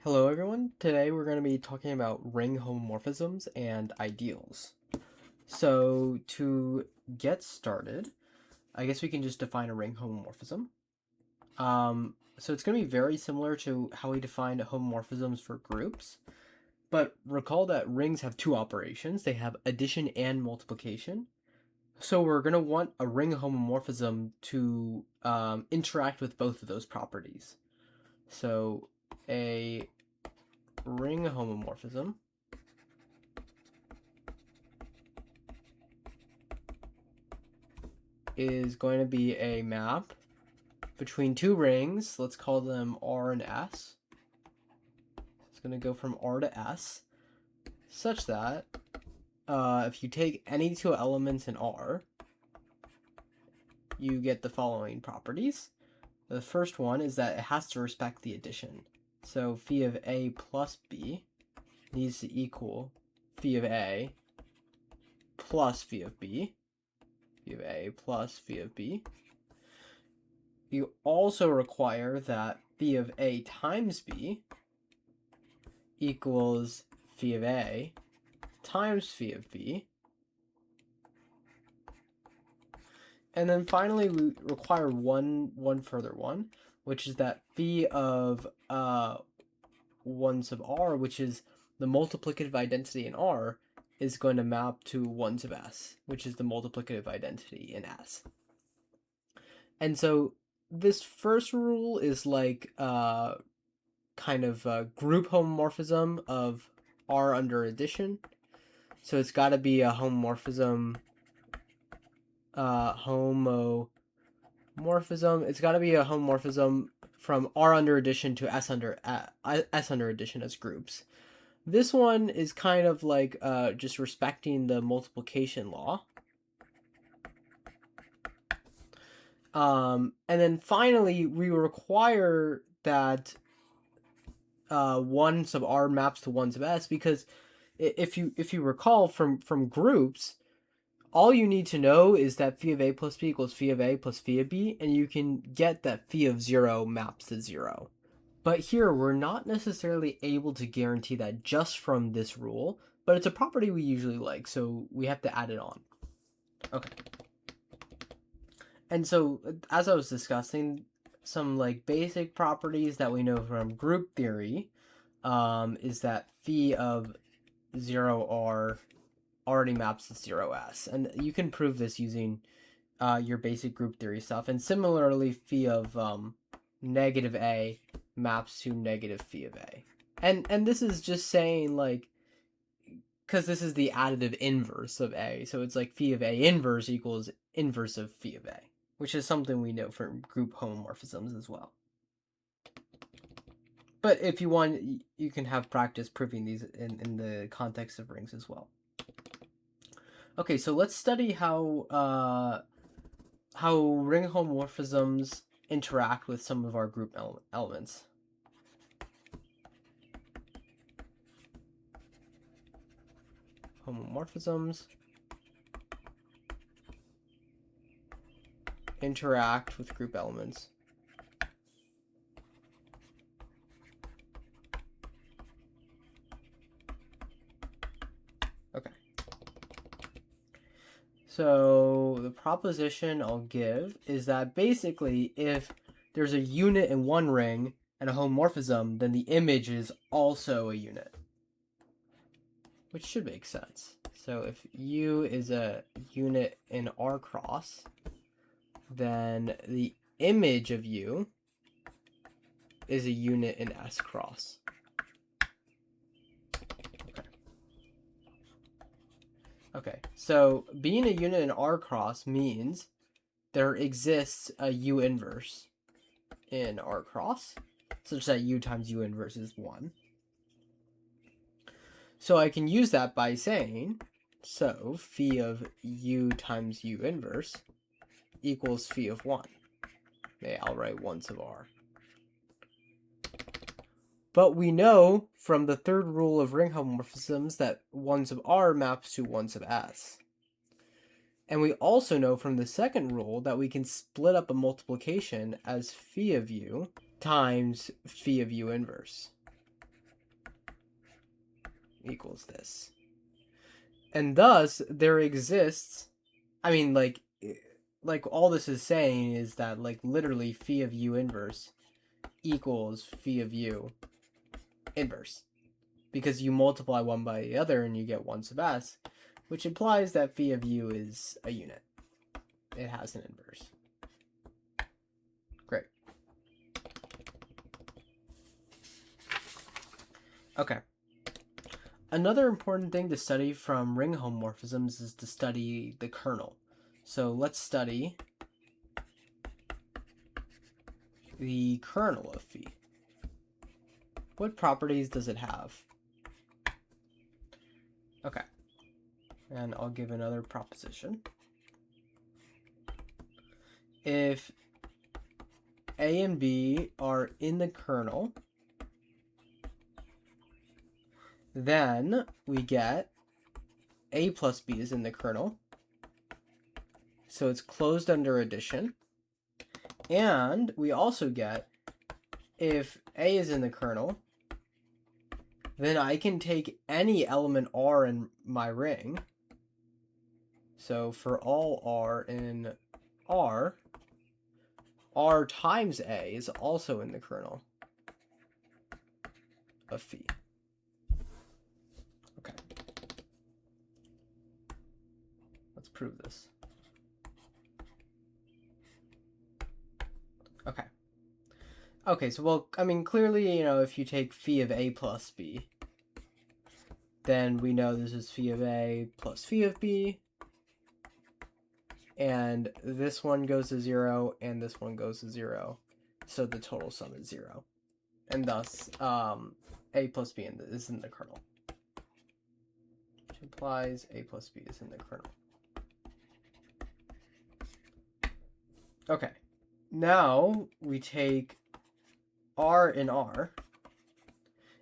Hello everyone, today we're going to be talking about ring homomorphisms and ideals. So to get started, I guess we can just define a ring homomorphism. So it's going to be very similar to how we defined homomorphisms for groups, but recall that rings have two operations. They have addition and multiplication. So we're going to want a ring homomorphism to interact with both of those properties. So a ring homomorphism is going to be a map between two rings. Let's call them R and S. It's going to go from R to S such that if you take any two elements in R, you get the following properties. The first one is that it has to respect the addition. So phi of A plus B needs to equal phi of A plus phi of B. Phi of A plus phi of B. You also require that phi of A times B equals phi of A times phi of B. And then finally, we require one further one, which is that phi of 1 sub R, which is the multiplicative identity in R, is going to map to 1 sub S, which is the multiplicative identity in S. And so this first rule is like kind of a group homomorphism of R under addition. So it's got to be a homomorphism. It's got to be a homomorphism from R under addition to S under addition as groups. This one is kind of like just respecting the multiplication law. And then finally, we require that 1 sub R maps to 1 sub S, because if you recall from groups, all you need to know is that phi of A plus B equals phi of A plus phi of B, and you can get that phi of 0 maps to 0. But here, we're not necessarily able to guarantee that just from this rule, but it's a property we usually like, so we have to add it on. Okay. And so, as I was discussing, some like basic properties that we know from group theory is that phi of 0R already maps to 0S. And you can prove this using your basic group theory stuff. And similarly, phi of negative A maps to negative phi of A. And this is just saying, like, because this is the additive inverse of A. So it's like phi of A inverse equals inverse of phi of A, which is something we know from group homomorphisms as well. But if you want, you can have practice proving these in the context of rings as well. Okay, so let's study how ring homomorphisms interact with some of our group elements. Homomorphisms interact with group elements. Okay. So the proposition I'll give is that basically if there's a unit in one ring and a homomorphism, then the image is also a unit, which should make sense. So if U is a unit in R cross, then the image of U is a unit in S cross. Okay, so being a unit in R cross means there exists a U inverse in R cross, such that U times U inverse is 1. So I can use that by saying, so phi of U times U inverse equals phi of 1. Okay, I'll write 1 sub R. But we know from the third rule of ring homomorphisms that 1 sub R maps to 1 sub S. And we also know from the second rule that we can split up a multiplication as phi of U times phi of U inverse. equals this. And thus, there exists, I mean, like all this is saying is that, like, literally phi of u inverse equals phi of u inverse. Because you multiply one by the other and you get 1 sub s, which implies that phi of u is a unit. It has an inverse. Great. Okay. Another important thing to study from ring homomorphisms is to study the kernel. So let's study the kernel of phi. What properties does it have? Okay. And I'll give another proposition. If A and B are in the kernel, then we get A plus B is in the kernel. So it's closed under addition. And we also get, if A is in the kernel, then I can take any element R in my ring. So for all R in R, R times A is also in the kernel of phi. Okay. Let's prove this. Okay. Okay, so, well, I mean, clearly, if you take phi of A plus B, then we know this is phi of A plus phi of B, and this one goes to 0, and this one goes to 0, so the total sum is 0. And thus, A plus B is in the kernel, which implies A plus B is in the kernel. Okay, now we take R in R,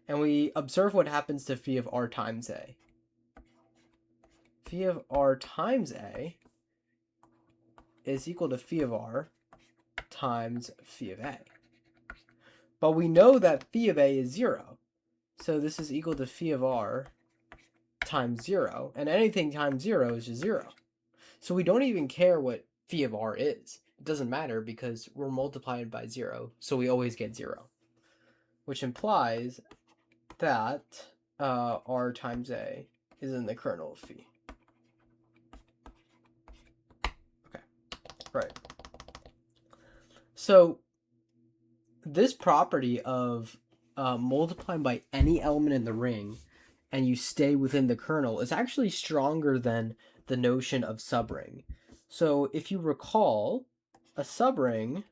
and we observe what happens to phi of R times A. Phi of R times A is equal to phi of R times phi of A. But we know that phi of A is 0. So this is equal to phi of R times 0. And anything times 0 is just 0. So we don't even care what phi of R is. It doesn't matter because we're multiplying by 0. So we always get 0. Which implies that R times A is in the kernel of phi. Okay, right. So this property of multiplying by any element in the ring and you stay within the kernel is actually stronger than the notion of subring. So if you recall, a subring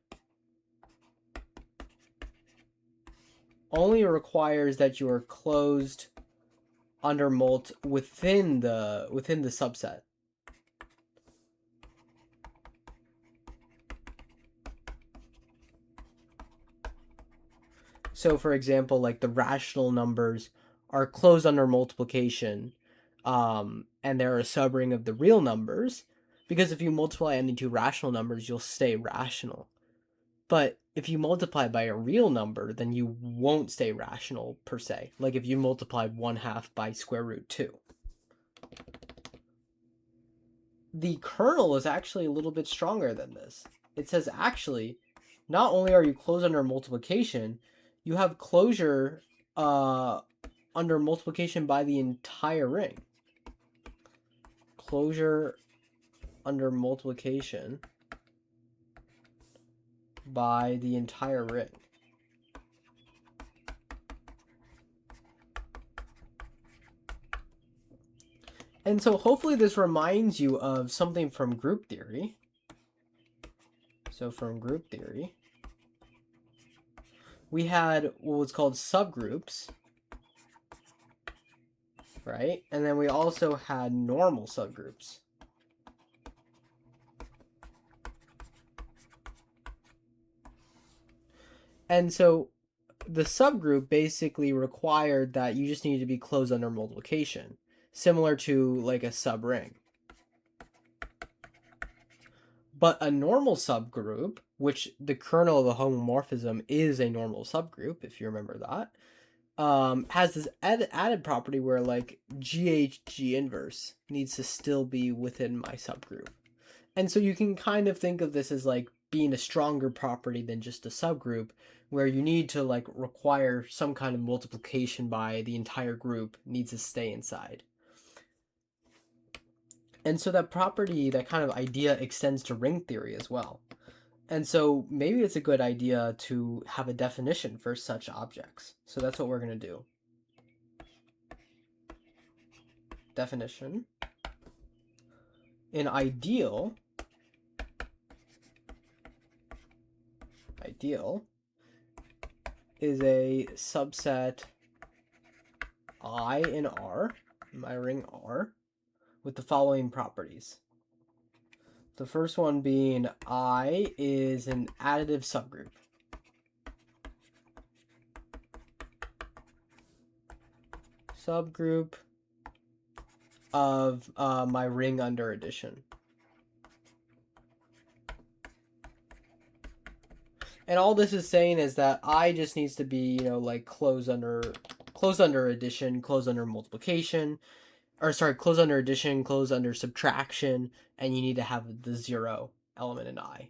only requires that you are closed under mult within the subset. So for example, like the rational numbers are closed under multiplication, and they're a subring of the real numbers, because if you multiply any two rational numbers, you'll stay rational. But if you multiply by a real number, then you won't stay rational per se. Like if you multiplied 1/2 by square root 2. The kernel is actually a little bit stronger than this. It says actually, not only are you closed under multiplication, you have closure under multiplication by the entire ring. Closure under multiplication by the entire ring. And so hopefully this reminds you of something from group theory. So from group theory, we had what was called subgroups, right? And then we also had normal subgroups. And so the subgroup basically required that you just needed to be closed under multiplication, similar to like a subring. But a normal subgroup, which the kernel of a homomorphism is a normal subgroup, if you remember that, has this added property where like GHG inverse needs to still be within my subgroup. And so you can kind of think of this as like being a stronger property than just a subgroup, where you need to like require some kind of multiplication by the entire group needs to stay inside. And so that property, that kind of idea extends to ring theory as well. And so maybe it's a good idea to have a definition for such objects. So that's what we're going to do. Definition. An ideal is a subset I in R, in my ring R, with the following properties. The first one being I is an additive subgroup. Subgroup of my ring under addition. And all this is saying is that I just needs to be, like closed under addition, closed under multiplication, or sorry, closed under addition, closed under subtraction, and you need to have the 0 element in I.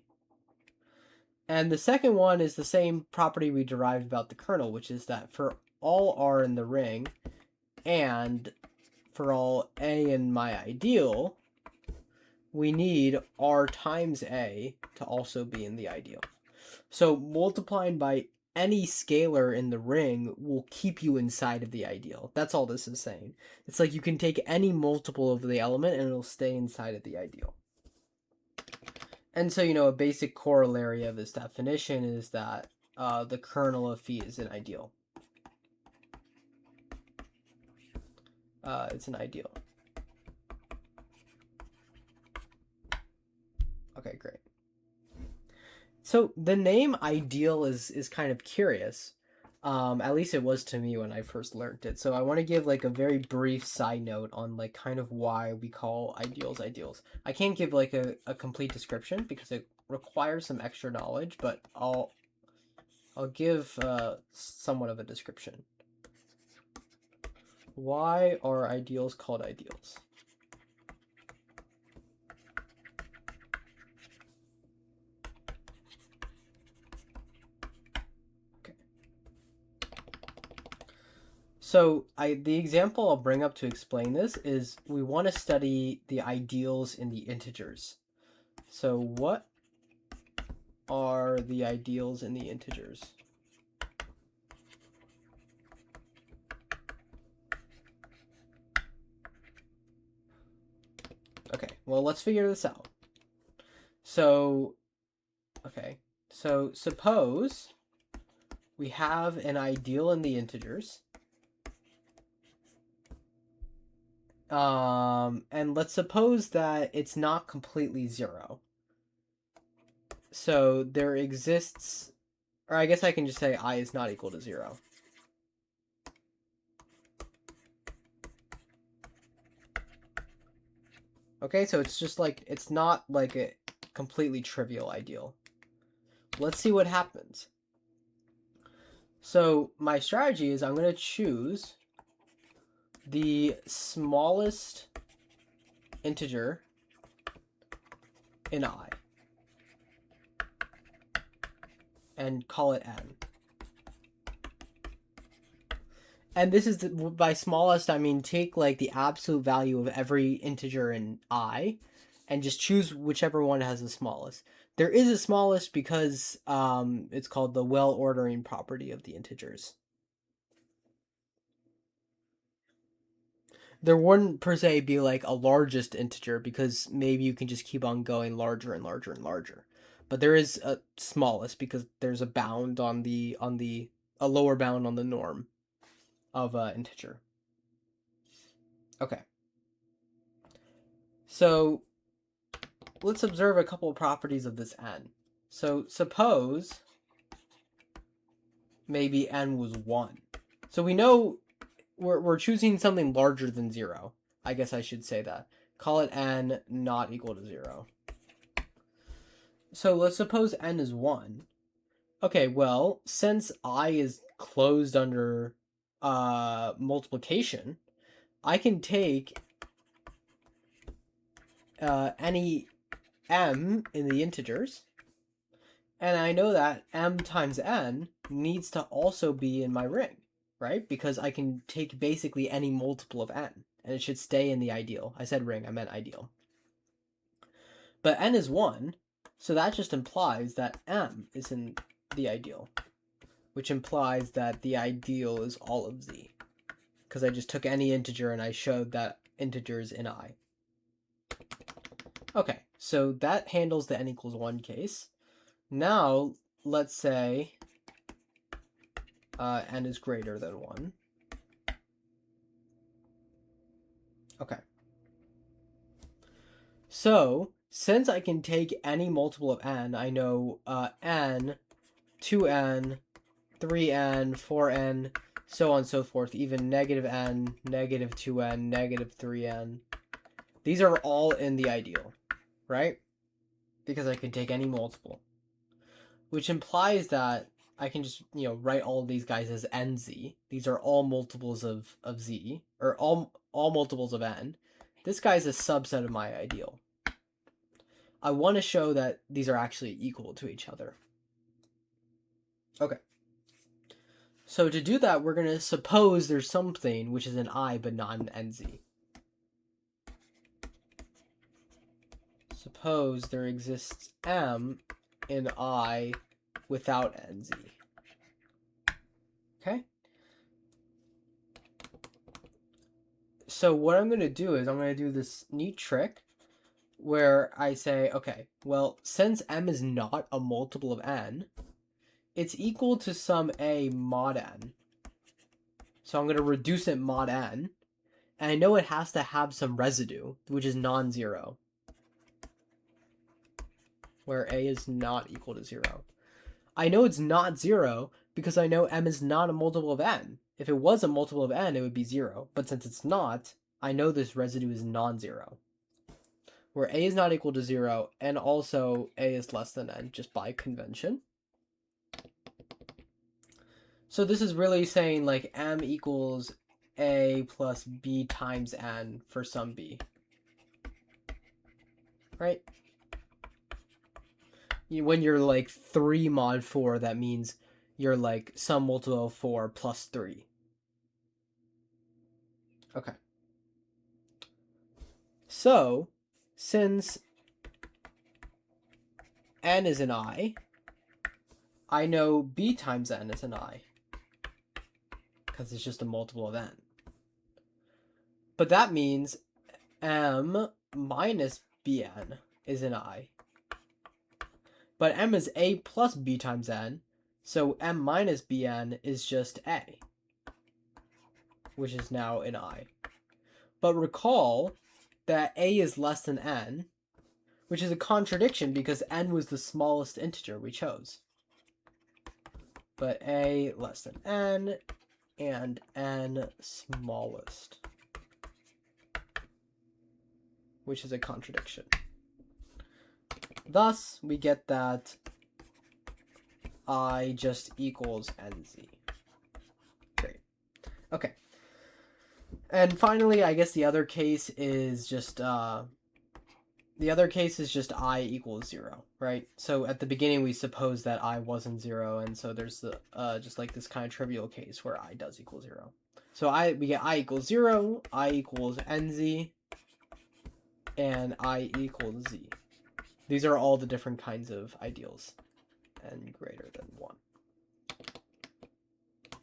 And the second one is the same property we derived about the kernel, which is that for all R in the ring and for all A in my ideal, we need R times A to also be in the ideal. So multiplying by any scalar in the ring will keep you inside of the ideal. That's all this is saying. It's like you can take any multiple of the element and it'll stay inside of the ideal. And so, a basic corollary of this definition is that the kernel of phi is an ideal. It's an ideal. Okay, great. So the name ideal is kind of curious. At least it was to me when I first learned it. So I want to give like a very brief side note on like kind of why we call ideals ideals. I can't give like a complete description because it requires some extra knowledge, but I'll give somewhat of a description. Why are ideals called ideals? So the example I'll bring up to explain this is we want to study the ideals in the integers. So what are the ideals in the integers? Okay, well, let's figure this out. So, okay, so suppose we have an ideal in the integers. And let's suppose that it's not completely 0. So there exists, or I guess I can just say I is not equal to 0. Okay, so it's just like, it's not like a completely trivial ideal. Let's see what happens. So my strategy is I'm going to choose the smallest integer in I and call it n. And this is by smallest, I mean take like the absolute value of every integer in I and just choose whichever one has the smallest. There is a smallest because it's called the well ordering property of the integers. There wouldn't per se be like a largest integer because maybe you can just keep on going larger and larger and larger. But there is a smallest because there's a bound on a lower bound on the norm of an integer. Okay. So let's observe a couple of properties of this n. So suppose maybe n was 1. So we know we're choosing something larger than 0. I guess I should say that. Call it n not equal to 0. So let's suppose n is 1. Okay, well, since I is closed under multiplication, I can take any m in the integers, and I know that m times n needs to also be in my ring, right? Because I can take basically any multiple of n, and it should stay in the ideal. I said ring, I meant ideal. But n is 1, so that just implies that m is in the ideal, which implies that the ideal is all of z, because I just took any integer and I showed that integer is in I. Okay, so that handles the n equals 1 case. Now, let's say n is greater than 1. Okay. So, since I can take any multiple of n, I know n, 2n, 3n, 4n, so on and so forth, even negative n, negative 2n, negative 3n. These are all in the ideal, right? Because I can take any multiple. Which implies that I can just, write all of these guys as nz. These are all multiples of z, or all multiples of n. This guy's a subset of my ideal. I want to show that these are actually equal to each other. Okay. So to do that, we're going to suppose there's something which is an I but not an nz. Suppose there exists m in I without nz. Okay? So what I'm going to do is I'm going to do this neat trick where I say, okay, well, since m is not a multiple of n, it's equal to some a mod n. So I'm going to reduce it mod n, and I know it has to have some residue, which is non-zero, where a is not equal to 0. I know it's not 0 because I know m is not a multiple of n. If it was a multiple of n, it would be 0. But since it's not, I know this residue is non-zero, where a is not equal to 0, and also a is less than n, just by convention. So this is really saying like m equals a plus b times n for some b. Right? When you're like 3 mod 4, that means you're like some multiple of 4 plus 3. Okay. So, since n is an I know b times n is an I, because it's just a multiple of n. But that means m minus bn is an I. But m is a plus b times n, so m minus bn is just a, which is now an I. But recall that a is less than n, which is a contradiction because n was the smallest integer we chose. But a less than n and n smallest, which is a contradiction. Thus, we get that I just equals nz. Great. Okay. And finally, I guess the other case is just I equals 0, right? So at the beginning we suppose that I wasn't 0, and so there's the just like this kind of trivial case where I does equal 0. So we get I equals 0, I equals nz, and I equals z. These are all the different kinds of ideals, n greater than 1.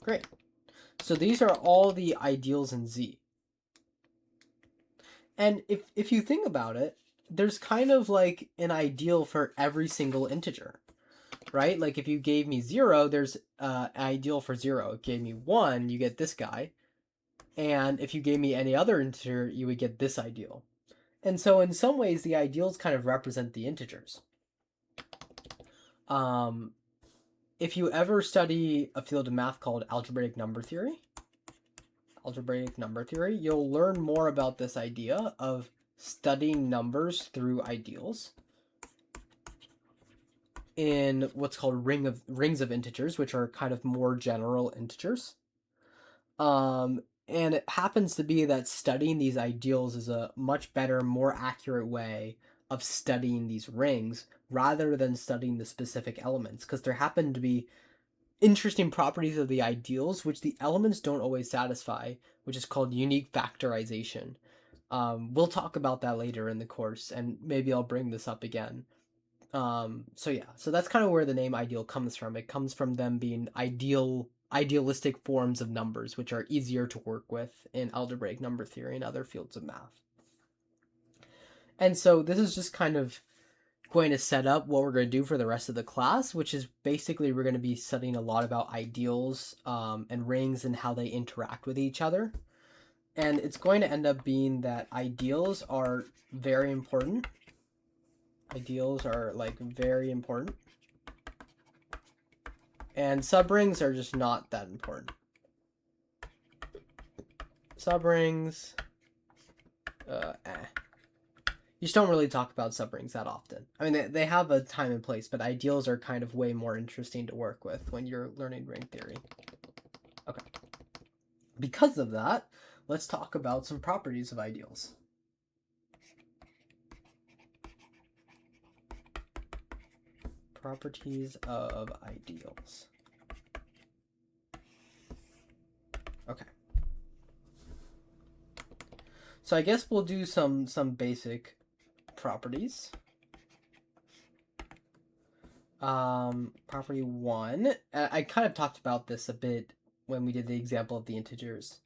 Great. So these are all the ideals in z. And if you think about it, there's kind of like an ideal for every single integer, right? Like if you gave me 0, there's an ideal for 0. If you gave me 1, you get this guy. And if you gave me any other integer, you would get this ideal. And so in some ways, the ideals kind of represent the integers. If you ever study a field of math called algebraic number theory, you'll learn more about this idea of studying numbers through ideals in what's called rings of integers, which are kind of more general integers. And it happens to be that studying these ideals is a much better, more accurate way of studying these rings rather than studying the specific elements, because there happen to be interesting properties of the ideals which the elements don't always satisfy, which is called unique factorization. We'll talk about that later in the course, and maybe I'll bring this up again. So that's kind of where the name ideal comes from. It comes from them being idealistic forms of numbers, which are easier to work with in algebraic number theory and other fields of math. And so this is just kind of going to set up what we're going to do for the rest of the class, which is basically we're going to be studying a lot about ideals and rings and how they interact with each other. And it's going to end up being that ideals are very important. Ideals are like very important. And subrings are just not that important. Subrings, You just don't really talk about subrings that often. I mean, they have a time and place, but ideals are kind of way more interesting to work with when you're learning ring theory. Okay. Because of that, let's talk about some properties of ideals. Properties of ideals. Okay. So I guess we'll do some basic properties. Property 1. I kind of talked about this a bit when we did the example of the integers.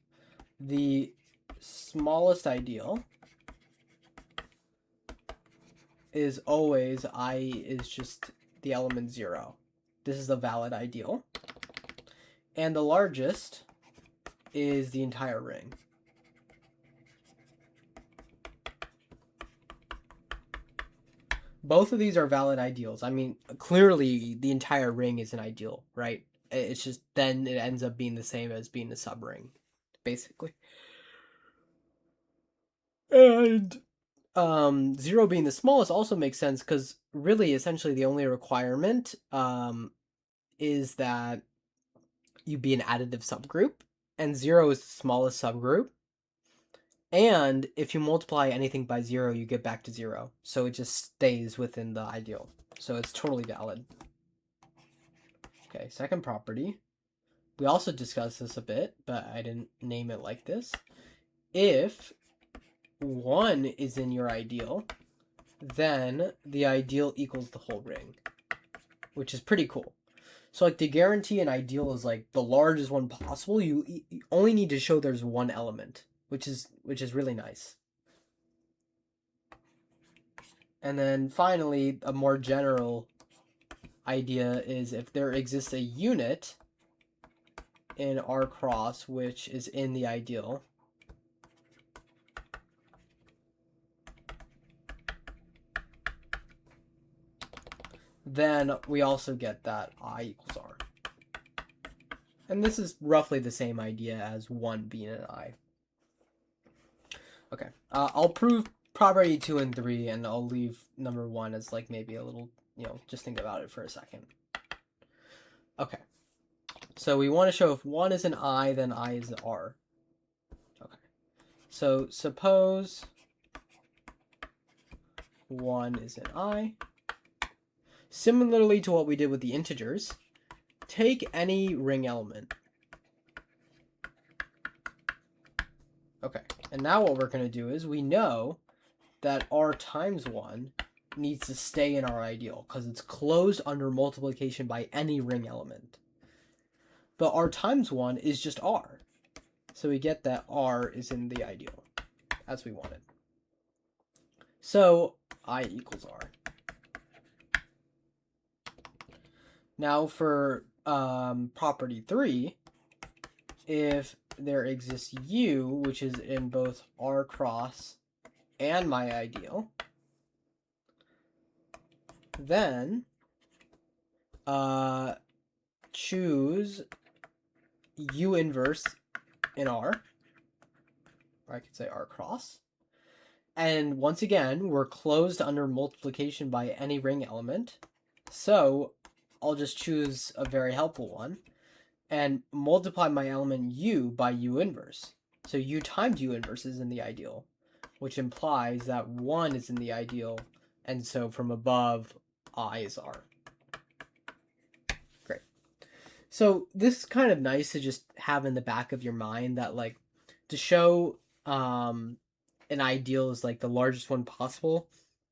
The smallest ideal is always I is just the element 0. This is a valid ideal. And the largest is the entire ring. Both of these are valid ideals. I mean, clearly the entire ring is an ideal, right? It's just then it ends up being the same as being a subring, basically. And 0 being the smallest also makes sense because really essentially the only requirement is that you be an additive subgroup, and 0 is the smallest subgroup. And if you multiply anything by 0, you get back to 0. So it just stays within the ideal. So it's totally valid. Okay, second property. We also discussed this a bit, but I didn't name it like this. If 1 is in your ideal, then the ideal equals the whole ring, which is pretty cool. So like to guarantee an ideal is like the largest one possible, you only need to show there's one element, which is really nice. And then finally, a more general idea is if there exists a unit in R cross which is in the ideal, then we also get that I equals R. And this is roughly the same idea as 1 being an I. Okay, I'll prove property 2 and 3, and I'll leave number 1 as like maybe a little, just think about it for a second. Okay, so we want to show if 1 is an I, then I is an R. Okay, so suppose 1 is an I. Similarly to what we did with the integers, take any ring element. Okay, and now what we're going to do is we know that R times 1 needs to stay in our ideal because it's closed under multiplication by any ring element. But R times 1 is just R. So we get that R is in the ideal as we wanted. So I equals R. Now for property 3, if there exists U, which is in both R cross and my ideal, then choose U inverse in R, or I could say R cross. And once again, we're closed under multiplication by any ring element. So I'll just choose a very helpful one. and multiply my element u by u inverse. So u times u inverse is in the ideal, which implies that 1 is in the ideal, and so from above, I is R. Great. So this is kind of nice to just have in the back of your mind that, like, to show an ideal is like the largest one possible,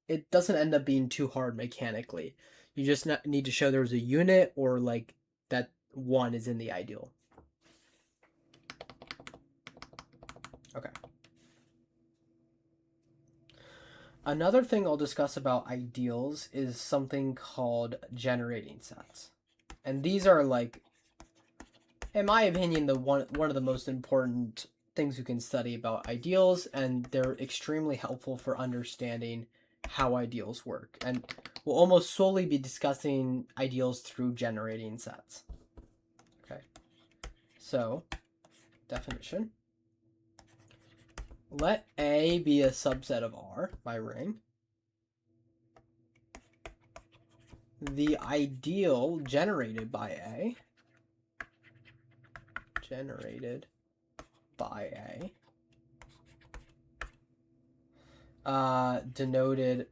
it doesn't end up being too hard mechanically. You just need to show there's a unit, or like that 1 is in the ideal. Okay. Another thing I'll discuss about ideals is something called generating sets. And these are, like, in my opinion, the one of the most important things you can study about ideals, and they're extremely helpful for understanding how ideals work. And we'll almost solely be discussing ideals through generating sets. Okay. So, definition. Let A be a subset of R, my ring. The ideal generated by A denoted,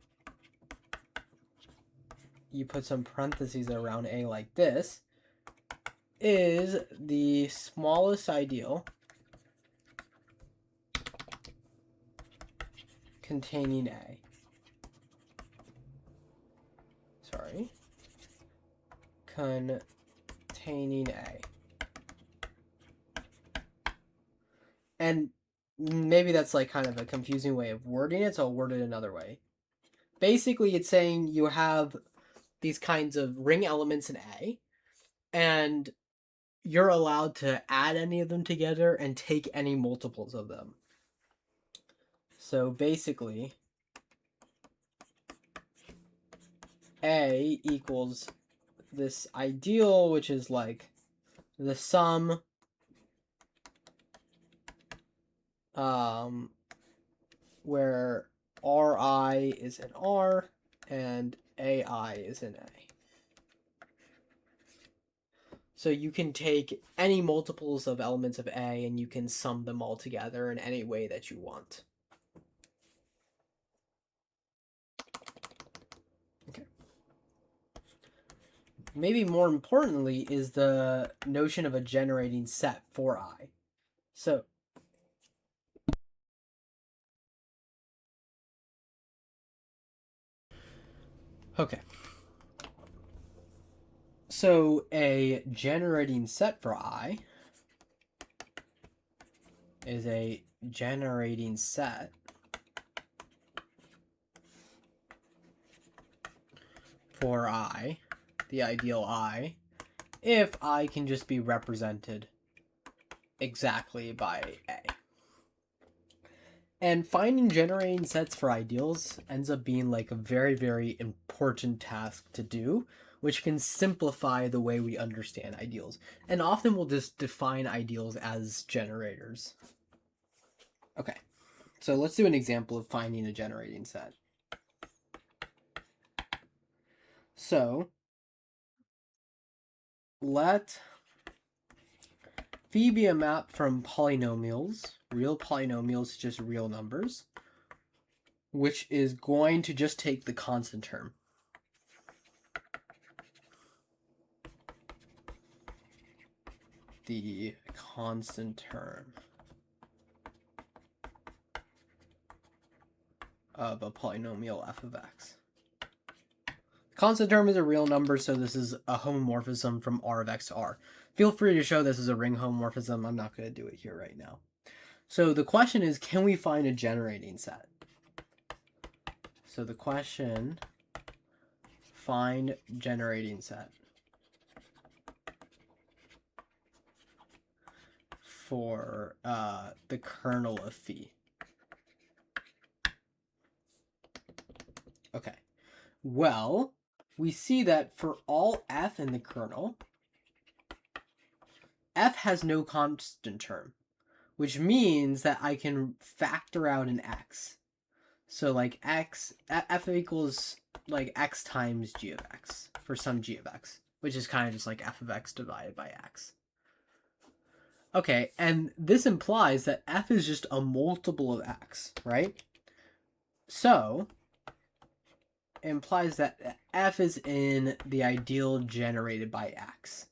you put some parentheses around A like this, is the smallest ideal containing A. Sorry. Containing A. And maybe that's like kind of a confusing way of wording it, so I'll word it another way. Basically, it's saying you have these kinds of ring elements in A, and you're allowed to add any of them together and take any multiples of them. So basically, A equals this ideal, which is like the sum where Ri is in R and Ai is in A. So you can take any multiples of elements of A and you can sum them all together in any way that you want. Okay. Maybe more importantly is the notion of a generating set for I. So okay. So a generating set for I is a generating set for I, the ideal I, if I can just be represented exactly by A. And finding generating sets for ideals ends up being like a very, very important task to do, which can simplify the way we understand ideals. And often we'll just define ideals as generators. Okay, so let's do an example of finding a generating set. So let phi be a map from polynomials, real polynomials, just real numbers, which is going to just take the constant term. The constant term of a polynomial f of x. Constant term is a real number, so this is a homomorphism from R of x to R. Feel free to show this as a ring homomorphism. I'm not going to do it here right now. So the question is, can we find a generating set? So the question, find generating set for the kernel of phi. Okay. Well, we see that for all f in the kernel, f has no constant term, which means that I can factor out an x. So like f equals like x times g of x for some g of x, which is kind of just like f of x divided by x. Okay, and this implies that f is just a multiple of x, right? So, it implies that f is in the ideal generated by x.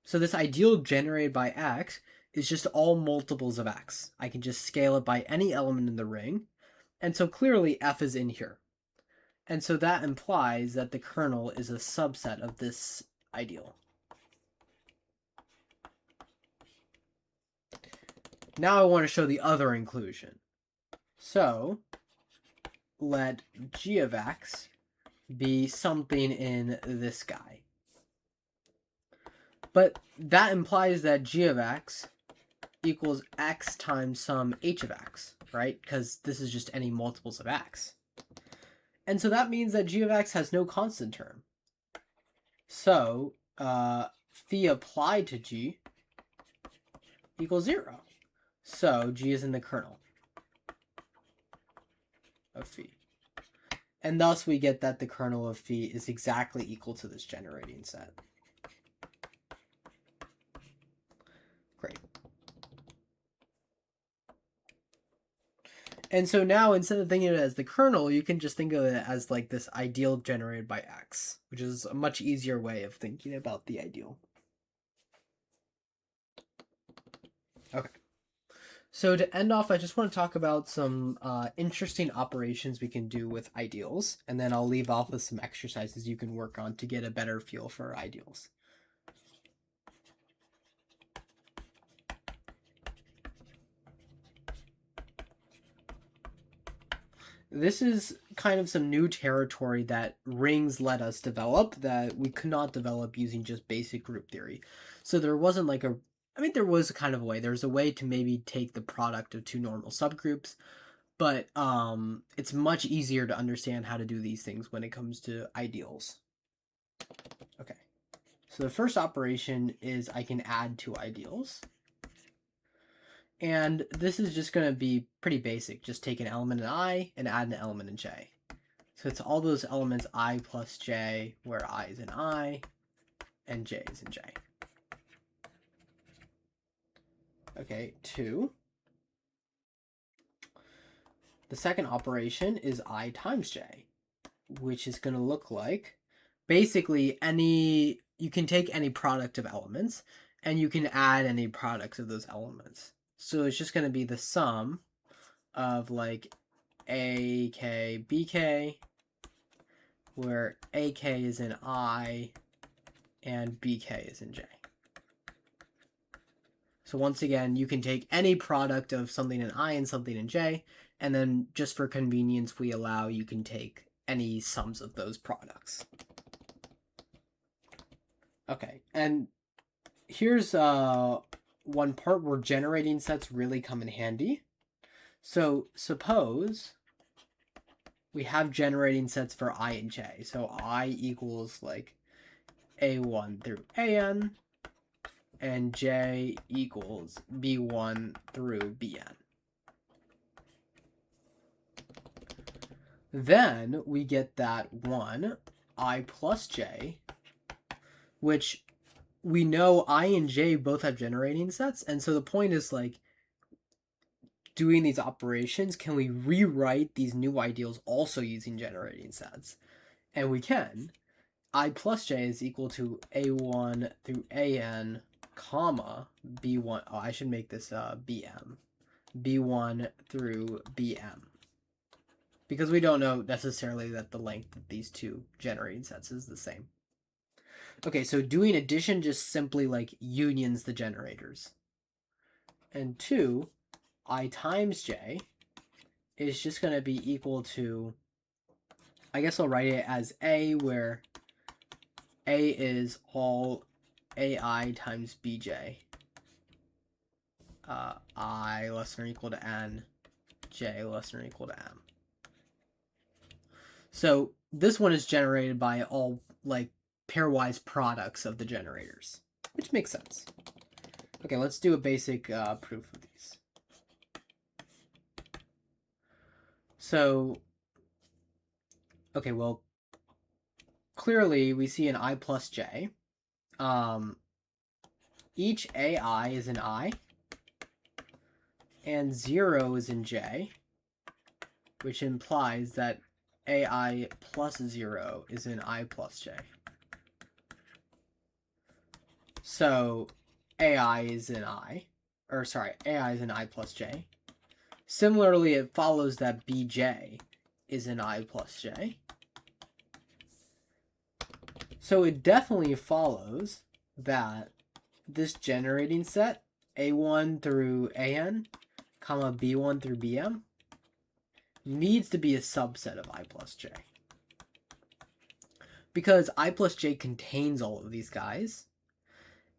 So this ideal generated by x is just all multiples of x. I can just scale it by any element in the ring. And so clearly f is in here. And so that implies that the kernel is a subset of this ideal. Now I want to show the other inclusion. So let g of x be something in this guy. But that implies that g of x equals x times some h of x, right? Because this is just any multiples of x. And so that means that g of x has no constant term. So phi applied to g equals 0. So g is in the kernel of phi. And thus we get that the kernel of phi is exactly equal to this generating set. Great. And so now instead of thinking of it as the kernel, you can just think of it as like this ideal generated by x, which is a much easier way of thinking about the ideal. Okay. So to end off, I just want to talk about some interesting operations we can do with ideals, and then I'll leave off with some exercises you can work on to get a better feel for ideals. This is kind of some new territory that rings let us develop that we could not develop using just basic group theory. So there wasn't like a, I mean, there was kind of a way. There's a way to maybe take the product of two normal subgroups, but it's much easier to understand how to do these things when it comes to ideals. Okay, so the first operation is I can add two ideals. And this is just going to be pretty basic. Just take an element in I and add an element in j. So it's all those elements I plus j, where I is in I and j is in j. Okay, 2. The second operation is I times j, which is going to look like basically you can take any product of elements and you can add any products of those elements. So it's just going to be the sum of like AK, BK, where AK is in I and BK is in J. So once again, you can take any product of something in I and something in J, and then just for convenience, we allow you can take any sums of those products. Okay, and here's one part where generating sets really come in handy. So suppose we have generating sets for I and j. So I equals like a1 through an, and j equals b1 through bn. Then we get that 1, I plus j, which we know I and j both have generating sets, and so the point is like doing these operations, can we rewrite these new ideals also using generating sets? And we can. I plus j is equal to a1 through an, comma, b1. Oh, I should make this bm. b1 through bm. Because we don't know necessarily that the length of these two generating sets is the same. Okay, so doing addition just simply like unions the generators. And 2, I times j is just going to be equal to, I guess I'll write it as a, where a is all ai times bj. I less than or equal to n, j less than or equal to m. So this one is generated by all like pairwise products of the generators, which makes sense. Okay, let's do a basic proof of these. So, okay, well, clearly we see an I plus j. Each AI is an I, and 0 is in J, which implies that AI plus 0 is in I plus J. So AI is in AI is in I plus J. Similarly, it follows that BJ is in I plus J. So it definitely follows that this generating set, A1 through AN, comma B1 through BM, needs to be a subset of I plus J. Because I plus J contains all of these guys,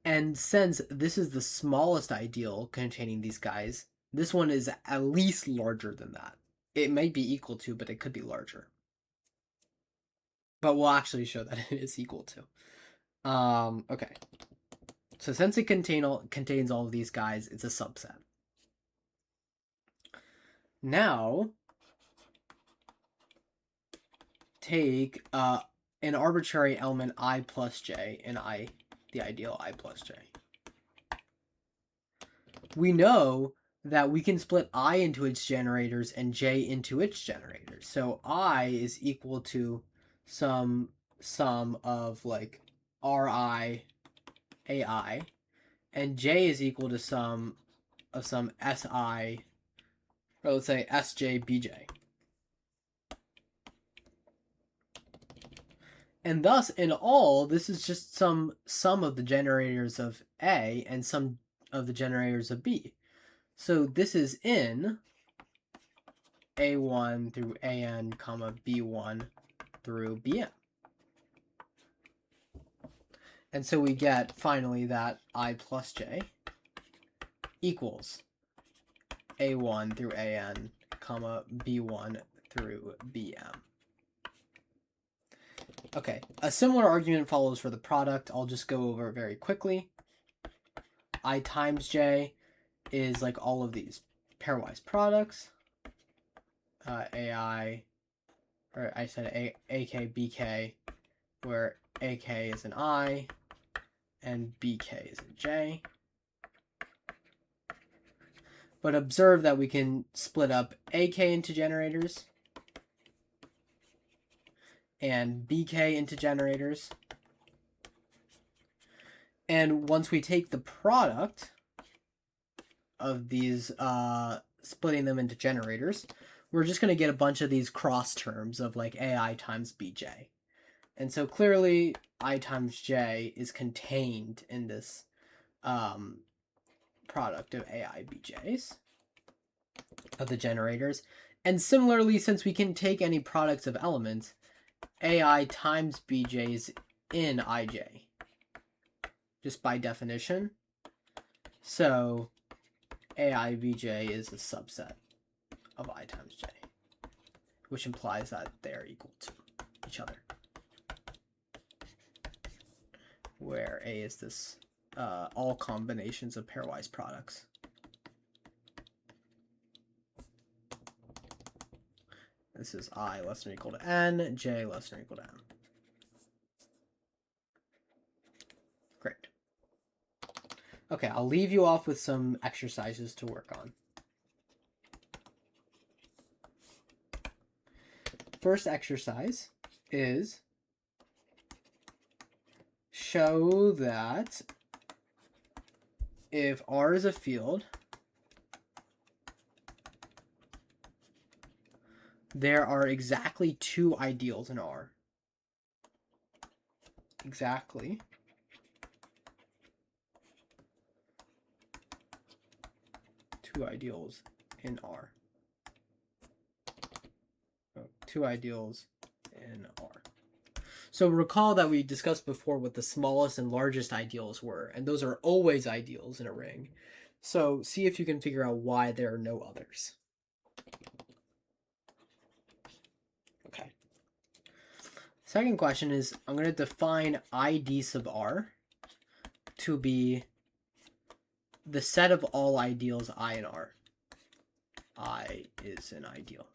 and since this is the smallest ideal containing these guys, this one is at least larger than that. It might be equal to, but it could be larger. But we'll actually show that it is equal to. Okay. So since it contains all of these guys, it's a subset. Now, take an arbitrary element I plus J and the ideal I plus J. We know that we can split I into its generators and J into its generators. So I is equal to some sum of like Ri AI, and J is equal to some Si, or let's say Sj Bj. And thus, in all, this is just some sum of the generators of A and some of the generators of B. So this is in A1 through AN, comma B1 through BM. And so we get, finally, that I plus J equals A1 through AN, comma B1 through BM. Okay, a similar argument follows for the product. I'll just go over it very quickly. I times J is like all of these pairwise products. AI, or I said AK, BK, where AK is an I and BK is a J. But observe that we can split up AK into generators and BK into generators. And once we take the product of these, splitting them into generators, we're just going to get a bunch of these cross terms of like AI times BJ. And so clearly I times J is contained in this product of AI BJs, of the generators. And similarly, since we can take any products of elements, AI times BJ is in IJ, just by definition. So AI BJ is a subset of I times J, which implies that they're equal to each other, where A is this all combinations of pairwise products. This is I less than or equal to N, J less than or equal to M. Great. Okay, I'll leave you off with some exercises to work on. First exercise is show that if R is a field, there are exactly two ideals in R. Exactly. Two ideals in R. Oh, two ideals in R. So recall that we discussed before what the smallest and largest ideals were, and those are always ideals in a ring. So see if you can figure out why there are no others. Okay. Second question is, I'm going to define ID sub R to be the set of all ideals I in R. I is an ideal.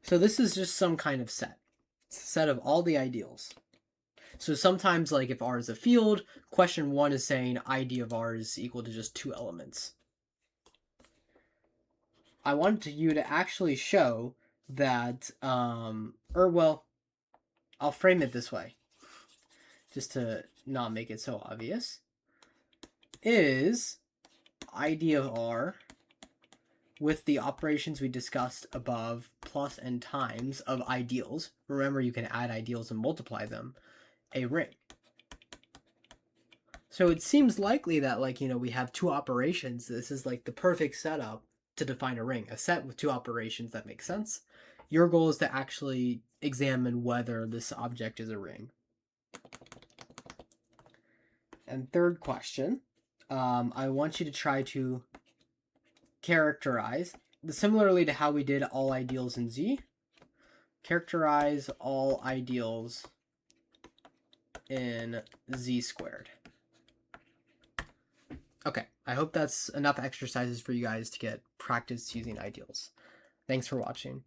So this is just some kind of set. It's a set of all the ideals. So sometimes, like if R is a field, question 1 is saying ID of R is equal to just 2 elements. I wanted you to actually show that, well, I'll frame it this way, just to not make it so obvious. Is ID of R with the operations we discussed above, plus and times of ideals, remember you can add ideals and multiply them, a ring? So it seems likely that, like, we have 2 operations. This is like the perfect setup to define a ring, a set with 2 operations that makes sense. Your goal is to actually examine whether this object is a ring. And third question, I want you to try to characterize, similarly to how we did all ideals in Z, characterize all ideals in Z squared. Okay, I hope that's enough exercises for you guys to get practice using ideals. Thanks for watching.